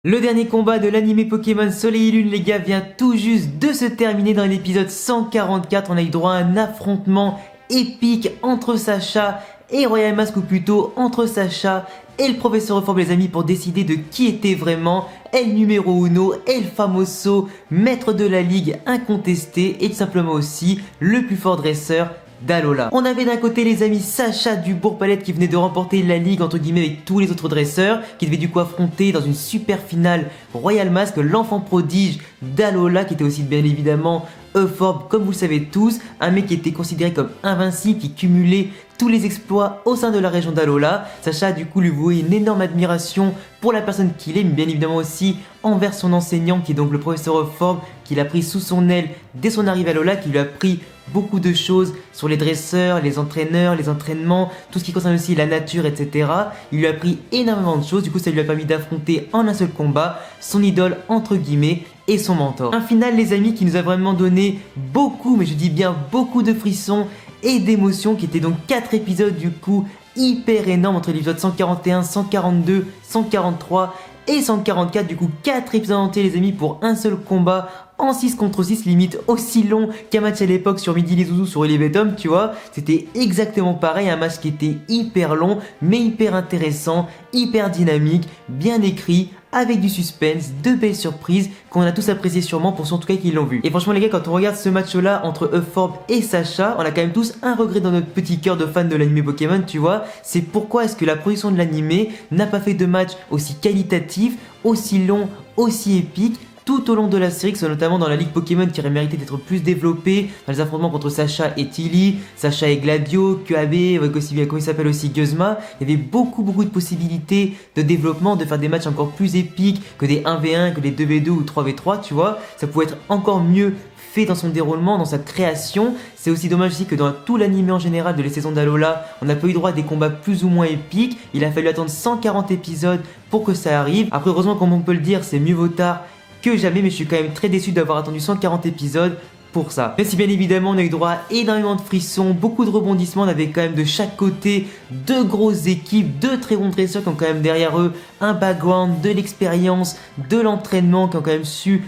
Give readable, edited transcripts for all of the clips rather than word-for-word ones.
Le dernier combat de l'animé Pokémon Soleil et Lune, les gars, vient tout juste de se terminer dans l'épisode 144. On a eu droit à un affrontement épique entre Sacha et Royal Mask, ou plutôt entre Sacha et le professeur Euphorbe, les amis, pour décider de qui était vraiment El Numéro Uno, El Famoso, maître de la ligue incontesté et tout simplement aussi le plus fort dresseur d'Alola. On avait d'un côté les amis Sacha du Bourg-Palette qui venait de remporter la ligue entre guillemets avec tous les autres dresseurs, qui devait du coup affronter dans une super finale Royal Mask, l'enfant prodige d'Alola, qui était aussi bien évidemment Euphorbe, comme vous le savez tous, un mec qui était considéré comme invincible, qui cumulait tous les exploits au sein de la région d'Alola. Sacha a du coup lui voué une énorme admiration pour la personne qu'il est, mais bien évidemment aussi envers son enseignant qui est donc le professeur Euphorbe, qu'il a pris sous son aile dès son arrivée à Alola, qui lui a appris beaucoup de choses sur les dresseurs, les entraîneurs, les entraînements, tout ce qui concerne aussi la nature, etc. Il lui a appris énormément de choses, du coup ça lui a permis d'affronter en un seul combat son idole entre guillemets et son mentor. Un final les amis qui nous a vraiment donné beaucoup, mais je dis bien beaucoup de frissons et d'émotions, qui étaient donc 4 épisodes du coup hyper énormes entre l'épisode 141, 142, 143 et 144, du coup 4 épisodes entiers les amis pour un seul combat en 6 contre 6, limite aussi long qu'un match à l'époque sur Midi les Zouzous sur Elevatum, tu vois. C'était exactement pareil, un match qui était hyper long mais hyper intéressant, hyper dynamique, bien écrit, avec du suspense, de belles surprises qu'on a tous apprécié sûrement pour ceux en tout cas qui l'ont vu. Et franchement les gars, quand on regarde ce match là entre Euphorbe et Sacha, on a quand même tous un regret dans notre petit cœur de fans de l'animé Pokémon, tu vois. C'est pourquoi est-ce que la production de l'animé n'a pas fait de match aussi qualitatif, aussi long, aussi épique tout au long de la série, que ce soit notamment dans la ligue Pokémon qui aurait mérité d'être plus développée, dans les affrontements contre Sacha et Tilly, Sacha et Gladio, QAB, avec aussi bien comment il s'appelle aussi Guzma. Il y avait beaucoup de possibilités de développement, de faire des matchs encore plus épiques que des 1v1, que des 2v2 ou 3v3, tu vois. Ça pouvait être encore mieux fait dans son déroulement, dans sa création. C'est aussi dommage aussi que dans tout l'anime en général de les saisons d'Alola, on n'a pas eu droit à des combats plus ou moins épiques. Il a fallu attendre 140 épisodes pour que ça arrive. Après heureusement, comme on peut le dire, c'est mieux vaut tard que jamais, mais je suis quand même très déçu d'avoir attendu 140 épisodes pour ça. Même si bien évidemment on a eu droit à énormément de frissons, beaucoup de rebondissements, on avait quand même de chaque côté deux grosses équipes, deux très bons dresseurs qui ont quand même derrière eux un background, de l'expérience, de l'entraînement, qui ont quand même su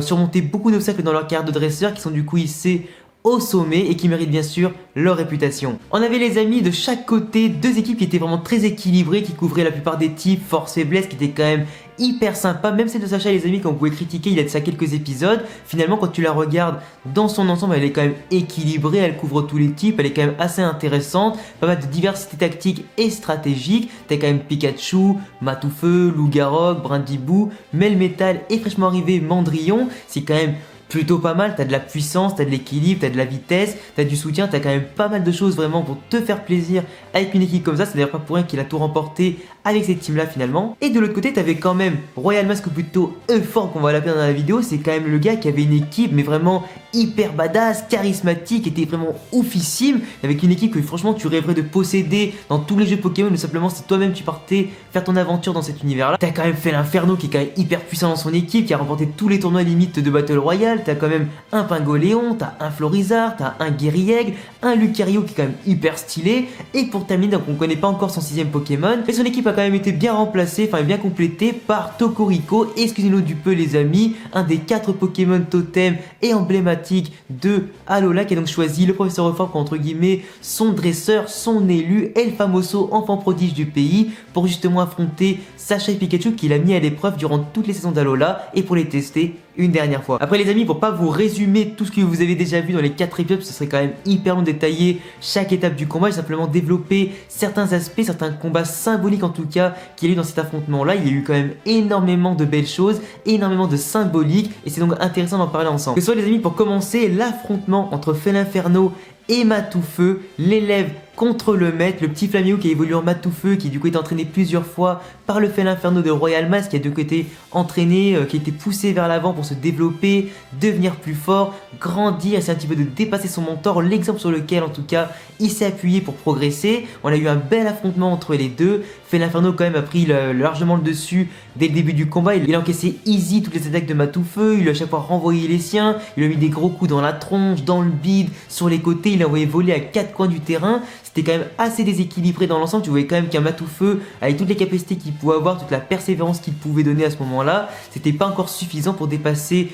surmonter beaucoup d'obstacles dans leur carrière de dresseur, qui sont du coup hissés au sommet et qui méritent bien sûr leur réputation. On avait les amis de chaque côté, deux équipes qui étaient vraiment très équilibrées, qui couvraient la plupart des types, force, faiblesse, qui étaient quand même hyper sympa. Même celle de Sacha les amis, quand vous pouvez critiquer, il y a de ça quelques épisodes, finalement quand tu la regardes dans son ensemble, elle est quand même équilibrée, elle couvre tous les types, elle est quand même assez intéressante, pas mal de diversité tactique et stratégique. T'as quand même Pikachu, Matoufeu, Lougarok, Brindibou, Melmetal et fraîchement arrivé Mandrillon. C'est quand même plutôt pas mal, t'as de la puissance, t'as de l'équilibre, t'as de la vitesse, t'as du soutien, t'as quand même pas mal de choses vraiment pour te faire plaisir avec une équipe comme ça. C'est d'ailleurs pas pour rien qu'il a tout remporté avec cette team là finalement. Et de l'autre côté t'avais quand même Royal Mask, ou plutôt Euphorbe qu'on va l'appeler dans la vidéo. C'est quand même le gars qui avait une équipe mais vraiment hyper badass, charismatique, était vraiment oufissime, avec une équipe que franchement tu rêverais de posséder dans tous les jeux Pokémon, ou simplement si toi-même tu partais faire ton aventure dans cet univers là. T'as quand même fait l'Inferno qui est quand même hyper puissant dans son équipe, qui a remporté tous les tournois limites de Battle Royale. T'as quand même un Pingoléon, t'as un Florizard, t'as un Guerriègle, un Lucario qui est quand même hyper stylé. Et pour terminer, donc on connaît pas encore son 6ème Pokémon, mais son équipe a quand même été bien remplacée, enfin bien complétée par Tokorico, excusez-nous du peu les amis, un des 4 Pokémon totem et emblématiques de Alola, qui a donc choisi le professeur Euphorbe comme entre guillemets son dresseur, son élu, El Famoso, enfant prodige du pays, pour justement affronter Sacha et Pikachu qu'il a mis à l'épreuve durant toutes les saisons d'Alola et pour les tester une dernière fois. Après les amis, pour pas vous résumer tout ce que vous avez déjà vu dans les 4 épisodes, ce serait quand même hyper long de détailler chaque étape du combat. J'ai simplement développé certains aspects, certains combats symboliques en tout cas qu'il y a eu dans cet affrontement là. Il y a eu quand même énormément de belles choses, énormément de symboliques, et c'est donc intéressant d'en parler ensemble. Que ce soit les amis, pour commencer, l'affrontement entre Felinferno et Matoufeu, l'élève contre le maître, le petit Flaméo qui a évolué en Matoufeu, qui du coup est entraîné plusieurs fois par le Felinferno de Royal Mask, qui a de côté entraîné, qui a été poussé vers l'avant pour se développer, devenir plus fort, grandir, essayer un petit peu de dépasser son mentor, l'exemple sur lequel en tout cas il s'est appuyé pour progresser. On a eu un bel affrontement entre les deux. Felinferno quand même a pris largement le dessus dès le début du combat. Il a encaissé easy toutes les attaques de Matoufeu, il a à chaque fois renvoyé les siens, il a mis des gros coups dans la tronche, dans le bide, sur les côtés, il a envoyé voler à 4 coins du terrain. c'était quand même assez déséquilibré dans l'ensemble. Tu voyais quand même qu'un Matoufeu, avec toutes les capacités qu'il pouvait avoir, toute la persévérance qu'il pouvait donner à ce moment-là, c'était pas encore suffisant pour dépasser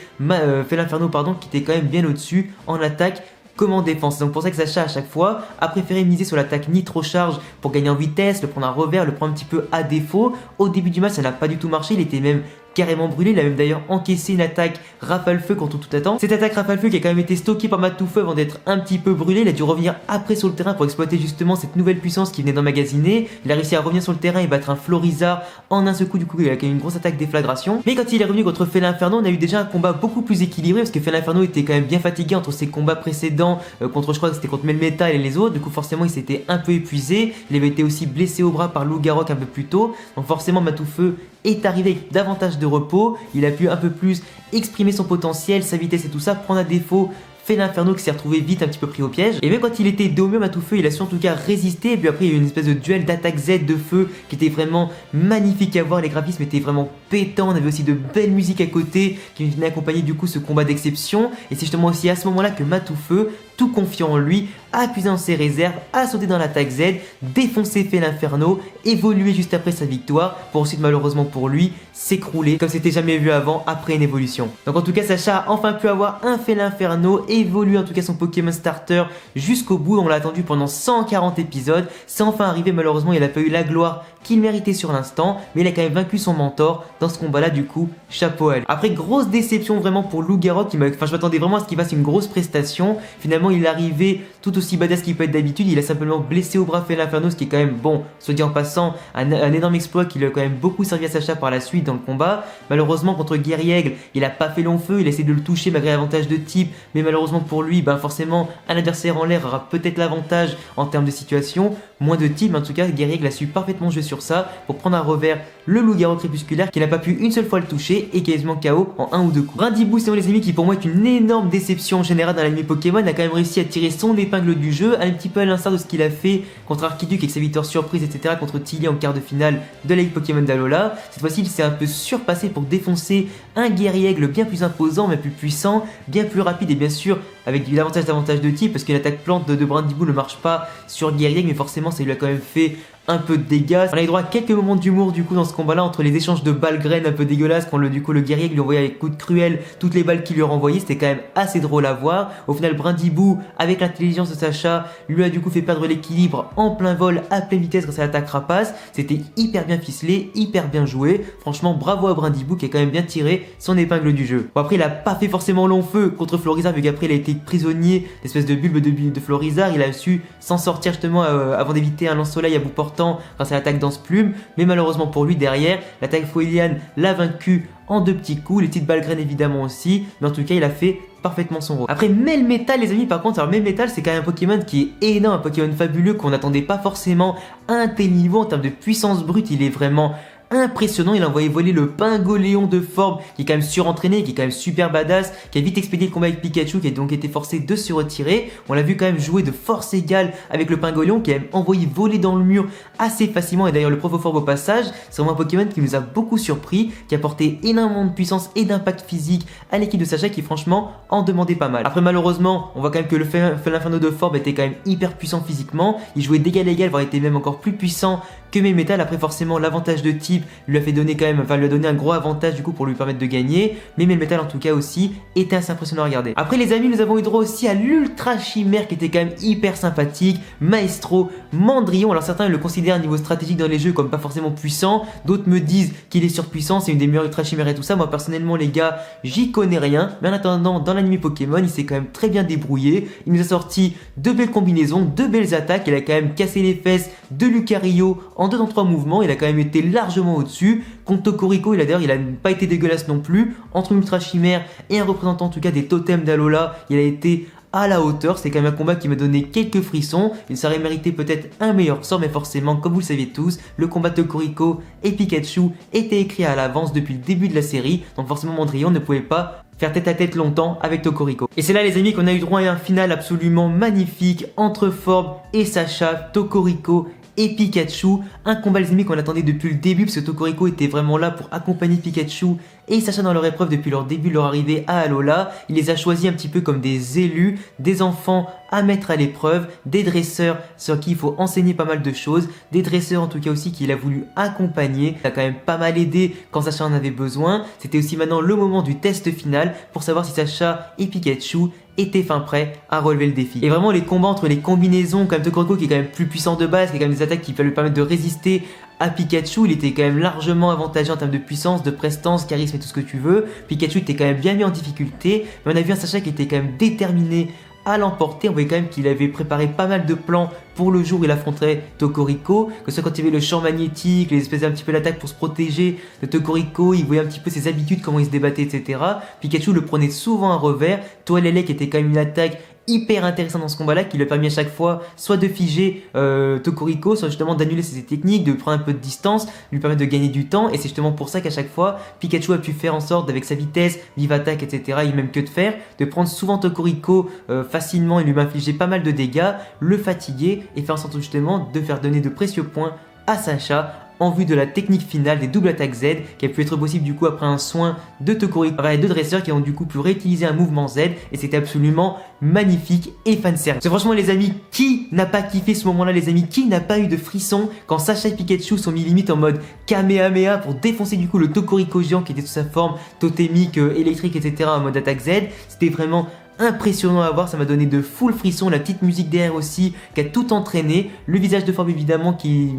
Felinferno pardon, qui était quand même bien au-dessus en attaque comme en défense. C'est donc pour ça que Sacha à chaque fois a préféré miser sur l'attaque Nitro Charge pour gagner en vitesse, le prendre à revers, le prendre un petit peu à défaut. Au début du match ça n'a pas du tout marché, il était même carrément brûlé, il a même d'ailleurs encaissé une attaque Rafale Feu contre toute attente. Cette attaque Rafale Feu qui a quand même été stockée par Matoufeu avant d'être un petit peu brûlé, il a dû revenir après sur le terrain pour exploiter justement cette nouvelle puissance qui venait d'emmagasiner. Il a réussi à revenir sur le terrain et battre un Florizard en un seul coup, du coup il a eu une grosse attaque déflagration. Mais quand il est revenu contre Felinferno, on a eu déjà un combat beaucoup plus équilibré parce que Felinferno était quand même bien fatigué entre ses combats précédents contre, je crois que c'était contre Melmetal et les autres, du coup forcément il s'était un peu épuisé, il avait été aussi blessé au bras par Lou Garok un peu plus tôt, donc forcément Matoufeu est arrivé avec davantage de repos, il a pu un peu plus exprimer son potentiel, sa vitesse et tout ça, prendre à défaut Felinferno qui s'est retrouvé vite un petit peu pris au piège. Et même quand il était dos au mur Matoufeu, il a su en tout cas résister. Et puis après il y a eu une espèce de duel d'attaque Z de feu qui était vraiment magnifique à voir, les graphismes étaient vraiment pétants, on avait aussi de belles musiques à côté qui venaient accompagner du coup ce combat d'exception. Et c'est justement aussi à ce moment là que Matoufeu, tout confiant en lui, a appuyé dans ses réserves, a sauté dans l'attaque Z, défoncé Felinferno, évolué juste après sa victoire, pour ensuite malheureusement pour lui s'écrouler comme c'était jamais vu avant après une évolution. Donc en tout cas Sacha a enfin pu avoir un Felinferno, évoluer en tout cas son Pokémon Starter jusqu'au bout. On l'a attendu pendant 140 épisodes, c'est enfin arrivé. Malheureusement il n'a pas eu la gloire qu'il méritait sur l'instant, mais il a quand même vaincu son mentor dans ce combat là, du coup chapeau à lui. Après grosse déception vraiment pour Lou Garok, je m'attendais vraiment à ce qu'il fasse une grosse prestation. Finalement il est arrivé tout aussi badass qu'il peut être d'habitude, il a simplement blessé au bras Felinferno, ce qui est quand même bon, soit dit en passant, un énorme exploit qui lui a quand même beaucoup servi à Sacha par la suite dans le combat. Malheureusement contre Guerriègle, il a pas fait long feu, il a essayé de le toucher malgré l'avantage de type, mais malheureusement pour lui, forcément un adversaire en l'air aura peut-être l'avantage en termes de situation, moins de type, mais en tout cas Guerriègle a su parfaitement jouer sur ça pour prendre à revers le loup-garou crépusculaire qui n'a pas pu une seule fois le toucher et qui est quasiment KO en un ou deux coups. Brindibou, c'est les ennemis qui pour moi est une énorme déception en général dans l'anime Pokémon, a quand même réussi à tirer son épingle du jeu, un petit peu à l'instar de ce qu'il a fait contre Archiduc avec sa victoire surprise, etc., contre Tilly en quart de finale de la Ligue Pokémon d'Alola. Cette fois-ci il s'est un peu surpassé pour défoncer un Guerriègle bien plus imposant, mais plus puissant, bien plus rapide et bien sûr avec davantage d'avantages de type parce que l'attaque plante de Brindibou ne marche pas sur Guerriègle, mais forcément ça lui a quand même fait un peu de dégâts. On a eu droit à quelques moments d'humour du coup dans ce combat là entre les échanges de balles graines un peu dégueulasses quand le Guerriègle lui envoyait avec coups de cruel toutes les balles qu'il lui renvoyait, c'était quand même assez drôle à voir. Au final Brindibou avec l'intelligence de Sacha lui a du coup fait perdre l'équilibre en plein vol à pleine vitesse grâce à l'attaque rapace. C'était hyper bien ficelé, hyper bien joué, franchement bravo à Brindibou qui a quand même bien tiré son épingle du jeu. Bon après il a pas fait forcément long feu contre Florizard vu qu'après il a été prisonnier d'espèce de bulbe de Florizard, il a su s'en sortir justement avant d'éviter un lance-soleil à bout portant grâce à l'attaque Danse-Plume, mais malheureusement pour lui derrière, l'attaque Foiliane l'a vaincu en deux petits coups, les petites balles graines évidemment aussi, mais en tout cas il a fait parfaitement son rôle. Après Melmetal les amis, par contre, alors Melmetal c'est quand même un Pokémon qui est énorme, un Pokémon fabuleux qu'on n'attendait pas forcément à un tel niveau en termes de puissance brute, il est vraiment impressionnant. Il a envoyé voler le Pingoléon de forme qui est quand même surentraîné, qui est quand même super badass, qui a vite expédié le combat avec Pikachu, qui a donc été forcé de se retirer. On l'a vu quand même jouer de force égale avec le Pingoléon qui a même envoyé voler dans le mur assez facilement, et d'ailleurs le Profoforme au passage, c'est vraiment un Pokémon qui nous a beaucoup surpris, qui a apporté énormément de puissance et d'impact physique à l'équipe de Sacha qui franchement en demandait pas mal. Après malheureusement on voit quand même que le Felinferno de forme était quand même hyper puissant physiquement, il jouait d'égal à égal, voire était même encore plus puissant que Melmetal. Après forcément l'avantage de type lui a fait donner quand même, lui a donné un gros avantage du coup pour lui permettre de gagner, mais Melmetal en tout cas aussi était assez impressionnant à regarder. Après les amis, nous avons eu droit aussi à l'Ultra Chimère qui était quand même hyper sympathique, Maestro Mandrillon. Alors certains le considèrent niveau stratégique dans les jeux comme pas forcément puissant, d'autres me disent qu'il est surpuissant, c'est une des meilleures Ultra Chimères et tout ça. Moi personnellement les gars, j'y connais rien, mais en attendant dans l'anime Pokémon il s'est quand même très bien débrouillé, il nous a sorti deux belles combinaisons, deux belles attaques, il a quand même cassé les fesses de Lucario en 2 dans 3 mouvements, il a quand même été largement au-dessus. Contre Cocorico, il a pas été dégueulasse non plus. Entre une Ultra Chimère et un représentant en tout cas des totems d'Alola, il a été à la hauteur. C'est quand même un combat qui m'a donné quelques frissons. Il s'aurait mérité peut-être un meilleur sort, mais forcément, comme vous le saviez tous, le combat de Cocorico et Pikachu était écrit à l'avance depuis le début de la série, donc forcément Mondrian ne pouvait pas faire tête à tête longtemps avec Cocorico. Et c'est là les amis qu'on a eu droit à un final absolument magnifique entre Forbes et Sacha. Cocorico et Pikachu. Un combat les amis qu'on attendait depuis le début parce que Tokoriko était vraiment là pour accompagner Pikachu et Sacha dans leur épreuve depuis leur début de leur arrivée à Alola. Il les a choisis un petit peu comme des élus, des enfants à mettre à l'épreuve, des dresseurs sur qui il faut enseigner pas mal de choses, des dresseurs en tout cas aussi qu'il a voulu accompagner. Il a quand même pas mal aidé quand Sacha en avait besoin. C'était aussi maintenant le moment du test final pour savoir si Sacha et Pikachu étaient fin prêts à relever le défi. Et vraiment les combats entre les combinaisons, comme Tokoriko qui est quand même plus puissant de base, qui a quand même des attaques qui peuvent lui permettre de résister à Pikachu, il était quand même largement avantagé en termes de puissance, de prestance, charisme et tout ce que tu veux. Pikachu était quand même bien mis en difficulté, mais on a vu un Sacha qui était quand même déterminé à l'emporter. On voyait quand même qu'il avait préparé pas mal de plans pour le jour où il affronterait Tokoriko, que ce soit quand il y avait le champ magnétique, les espèces d'un petit peu d'attaque pour se protéger de Tokoriko, il voyait un petit peu ses habitudes, comment il se débattait, etc. Pikachu le prenait souvent à revers. Toilele qui était quand même une attaque hyper intéressant dans ce combat là qui lui a permis à chaque fois soit de figer Tokoriko, soit justement d'annuler ses techniques, de prendre un peu de distance, lui permettre de gagner du temps. Et c'est justement pour ça qu'à chaque fois Pikachu a pu faire en sorte avec sa vitesse, vive attaque, etc. et même que de faire, de prendre souvent Tokoriko facilement et lui infliger pas mal de dégâts, le fatiguer et faire en sorte justement de faire donner de précieux points à Sacha en vue de la technique finale des doubles attaques Z qui a pu être possible du coup après un soin de Tokoriko et de dresseurs qui ont du coup pu réutiliser un mouvement Z et c'était absolument magnifique et fanservice. Franchement les amis, qui n'a pas kiffé ce moment là les amis, qui n'a pas eu de frisson quand Sacha et Pikachu sont mis limite en mode Kamehameha pour défoncer du coup le Tokoriko géant qui était sous sa forme totémique, électrique, etc. en mode attaque Z. C'était vraiment impressionnant à voir, ça m'a donné de full frissons, la petite musique derrière aussi qui a tout entraîné, le visage de forme évidemment qui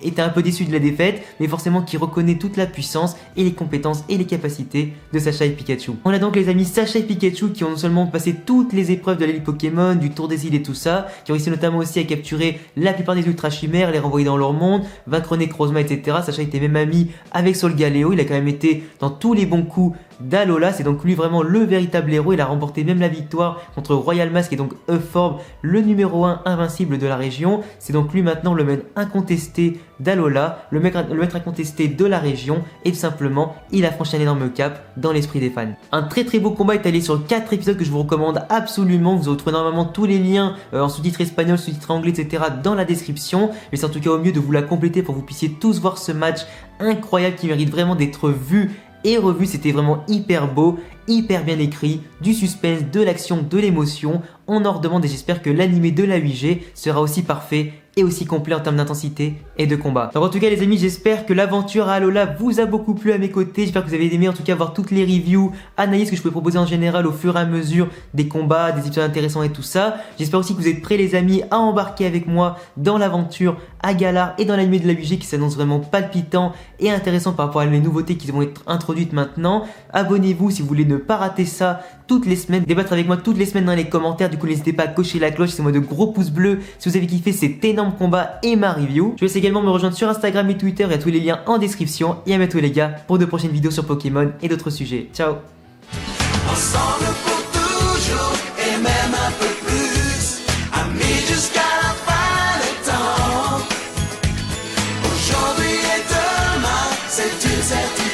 était un peu déçu de la défaite, mais forcément qui reconnaît toute la puissance et les compétences et les capacités de Sacha et Pikachu. On a donc les amis Sacha et Pikachu qui ont non seulement passé toutes les épreuves de la Ligue Pokémon, du Tour des îles et tout ça, qui ont réussi notamment aussi à capturer la plupart des ultra chimères, les renvoyer dans leur monde, vaincre Necrozma, etc. Sacha était même ami avec Solgaleo, il a quand même été dans tous les bons coups d'Alola, c'est donc lui vraiment le véritable héros. Il a remporté même la victoire contre Royal Mask et donc Euphorbe, le numéro 1 invincible de la région. C'est donc lui maintenant le maître incontesté d'Alola, le maître incontesté de la région, et tout simplement il a franchi un énorme cap dans l'esprit des fans. Un très beau combat est allé sur 4 épisodes que je vous recommande absolument. Vous retrouvez normalement tous les liens en sous-titres espagnol, sous-titres anglais, etc. dans la description. Mais c'est en tout cas au mieux de vous la compléter pour que vous puissiez tous voir ce match incroyable qui mérite vraiment d'être vu et revu. C'était vraiment hyper beau, hyper bien écrit, du suspense, de l'action, de l'émotion. On en redemande et j'espère que l'animé de la 8G sera aussi parfait et aussi complet en termes d'intensité et de combat. Donc en tout cas les amis, j'espère que l'aventure à Alola vous a beaucoup plu à mes côtés. J'espère que vous avez aimé en tout cas voir toutes les reviews, analyses que je peux proposer en général au fur et à mesure des combats, des épisodes intéressants et tout ça. J'espère aussi que vous êtes prêts les amis à embarquer avec moi dans l'aventure à Galar et dans l'animé de la 8G qui s'annonce vraiment palpitant et intéressant par rapport à les nouveautés qui vont être introduites maintenant. Abonnez-vous si vous voulez ne pas rater ça toutes les semaines, débattre avec moi toutes les semaines dans les commentaires. Du coup n'hésitez pas à cocher la cloche, c'est moi de gros pouces bleus si vous avez kiffé cet énorme combat et ma review. Je vous laisse également me rejoindre sur Instagram et Twitter, il y a tous les liens en description. Et à bientôt les gars pour de prochaines vidéos sur Pokémon et d'autres sujets. Ciao. Ensemble pour toujours et même un peu plus, amis jusqu'à la fin des temps. Aujourd'hui et demain, c'est une certitude.